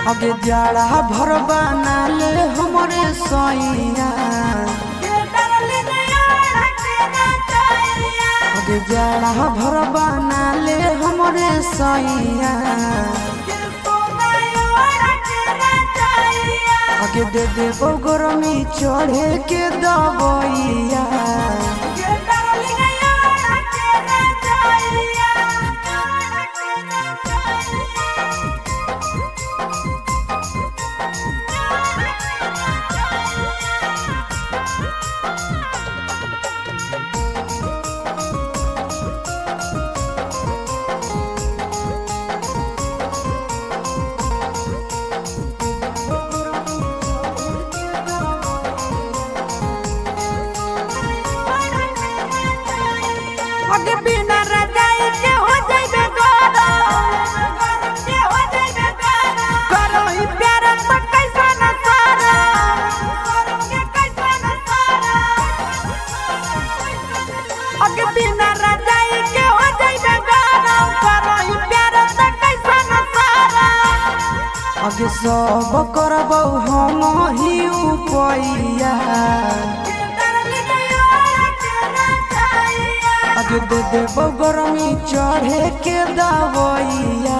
आगे जाड़ा भर बना ले हमरे सैया आगे जाड़ा भर बना ले हमरे सैया आगे दे दे गरमी चढ़े के दबैया आगे सब करबौ हम ही उपैया आगे दे देबौ गरमी चढ़े के दबैया।